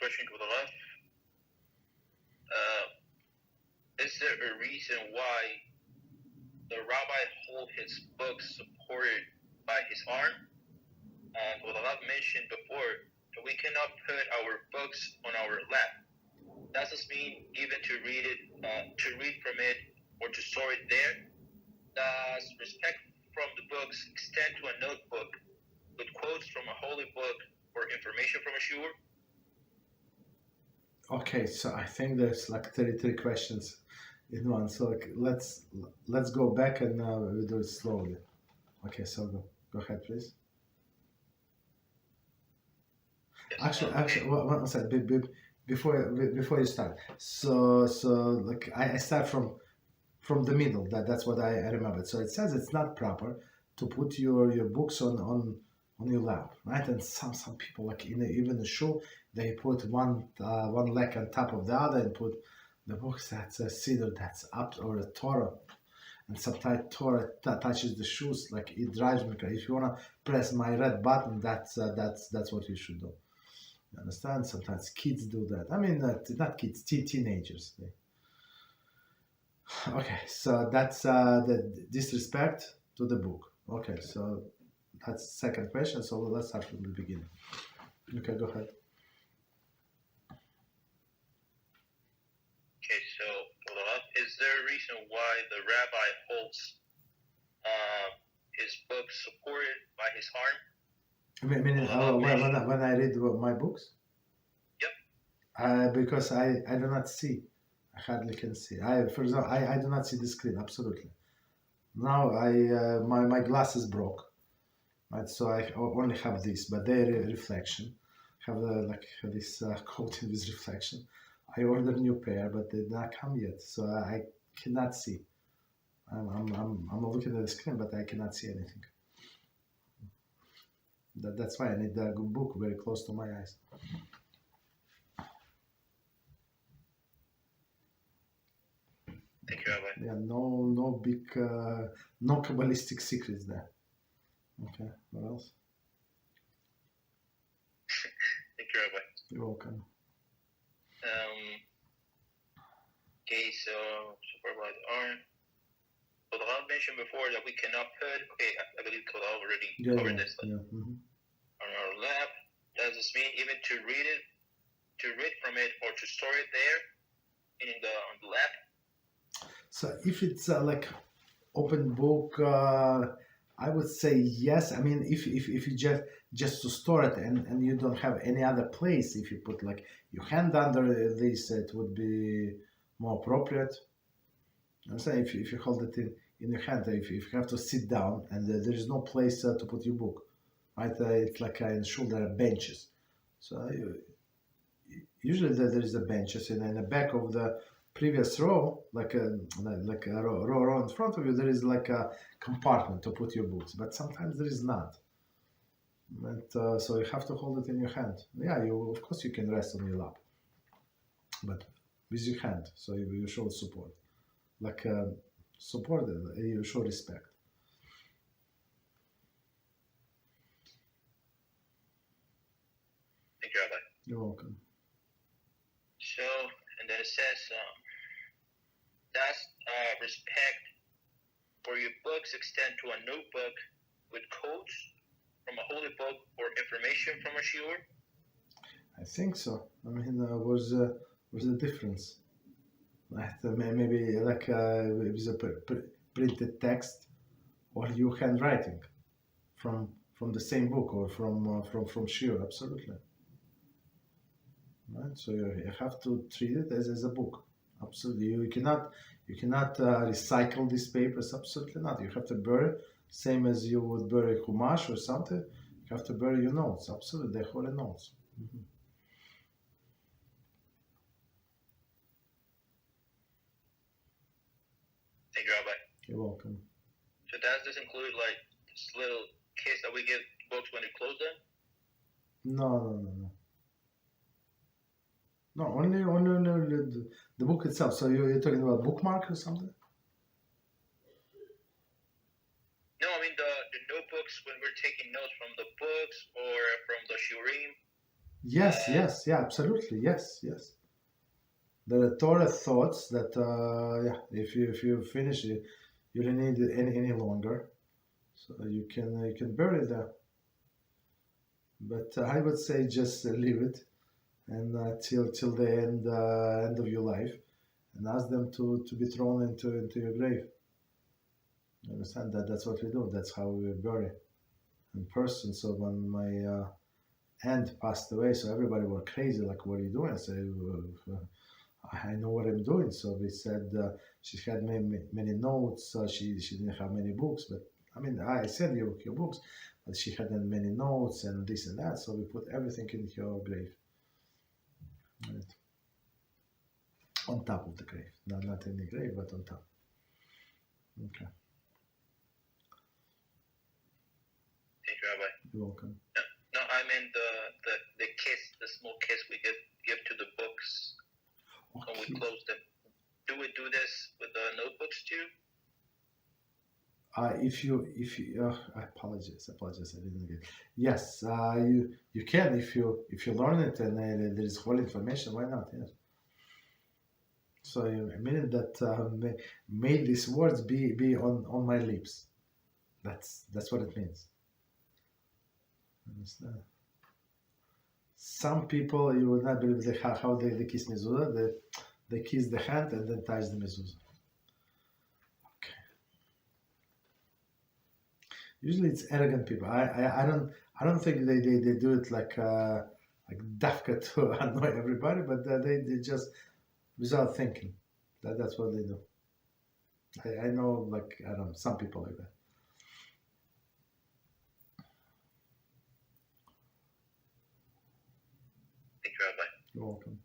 question to the left. Is there a reason why the rabbi hold his books supported by his arm? And what I've mentioned before, that we cannot put our books on our lap. Does this mean even to read it, to read from it, or to store it there? Does respect from the books extend to a notebook with quotes from a holy book or information from a shiur? Okay, so I think there's like 33 questions in one. So like, let's go back and we'll do it slowly. Okay, so go ahead, please. Yes, Actually, one second. Before you start. So like I start from the middle. That's what I remembered. So it says it's not proper to put your books on your lap, right? And some people, like even the shoe, they put one leg on top of the other and put the books that's a cedar that's up, or a Torah, and sometimes Torah touches the shoes. Like it drives me crazy. If you wanna press my red button, that's what you should do. You understand? Sometimes kids do that. I mean, not kids, teenagers. Okay, so that's the disrespect to the book. Okay, so that's the second question. So let's start from the beginning. Okay, go ahead. Okay, so is there a reason why the rabbi holds his book supported by his arm? When I read my books? Yep. Because I do not see. I hardly can see. For example, I do not see the screen, absolutely. Now my glasses broke, right? So I only have this, but they're reflection. Have like this coating with reflection. I ordered a new pair, but they did not come yet, so I cannot see. I'm looking at the screen, but I cannot see anything. That's why I need a good book very close to my eyes. Thank you, Rabbi. Yeah, no big, no Kabbalistic secrets there. Okay, what else? Thank you, Rabbi. You're welcome. Okay, so about the arm. So the Rabbi mentioned before that we cannot put. Okay, I believe Kola already covered this. Mm-hmm. On our lap. Does this mean even to read from it, or to store it there, on the lap? So if it's like open book, I would say yes. I mean, if you just to store it and you don't have any other place, if you put like your hand under this, it would be more appropriate. I'm saying if you hold it in your hand, if you have to sit down and there is no place to put your book, right? It's like in school there are benches. So usually there is a benches, and in the back of the previous row, like a row in front of you, there is like a compartment to put your books, but sometimes there is not. And so you have to hold it in your hand. Yeah, of course you can rest on your lap, but with your hand, so you show support, like support. You show respect. Thank you, Rabbi. You're welcome. So, and then it says, does respect for your books extend to a notebook with quotes from a holy book or information from a shiur? I think so. I mean, was a difference. Right? Maybe like with a printed text, or you handwriting from the same book, or from Shiur. Absolutely. Right? So you have to treat it as a book. Absolutely. You cannot recycle these papers. Absolutely not. You have to bury, same as you would bury Chumash or something. You have to bury your notes. Absolutely, they're holy notes. Mm-hmm. Thank you, Rabbi. You're welcome. So does this include like this little case that we give books when you close them? No. No, only the book itself. So you're talking about bookmark or something? No, I mean the notebooks when we're taking notes from the books or from the shiurim. Yes, yes, yeah, absolutely, yes, yes. There are Torah thoughts that yeah, if you finish it, you don't need it any longer, so you can bury it there. But I would say just leave it and till the end of your life, and ask them to be thrown into your grave. You understand that? That's what we do. That's how we bury in person. So when my aunt passed away, so everybody were crazy. Like, what are you doing? I said, I know what I'm doing. So we said she had many notes. She didn't have many books, but I mean, I said your books, but she had many notes and this and that. So we put everything in her grave, right? On top of the grave, not in the grave, but on top. Okay, Thank you, Rabbi. you're welcome. No, I mean the kiss, the small kiss we give to the books when we Okay. close them. Do we do this with the notebooks too? If you, I apologize, I didn't get. Yes, you can if you learn it and there is whole information. Why not? Yes. So a minute that made these words be on my lips. That's what it means. Understand? Some people you would not believe how they kiss mezuzah. They kiss the hand and then touch the mezuzah. Okay. Usually it's arrogant people. I don't think they do it like dafka to annoy everybody, but they just without thinking. That's what they do. I know, like, I don't know, some people like that. Thank you, Rabbi. You're welcome.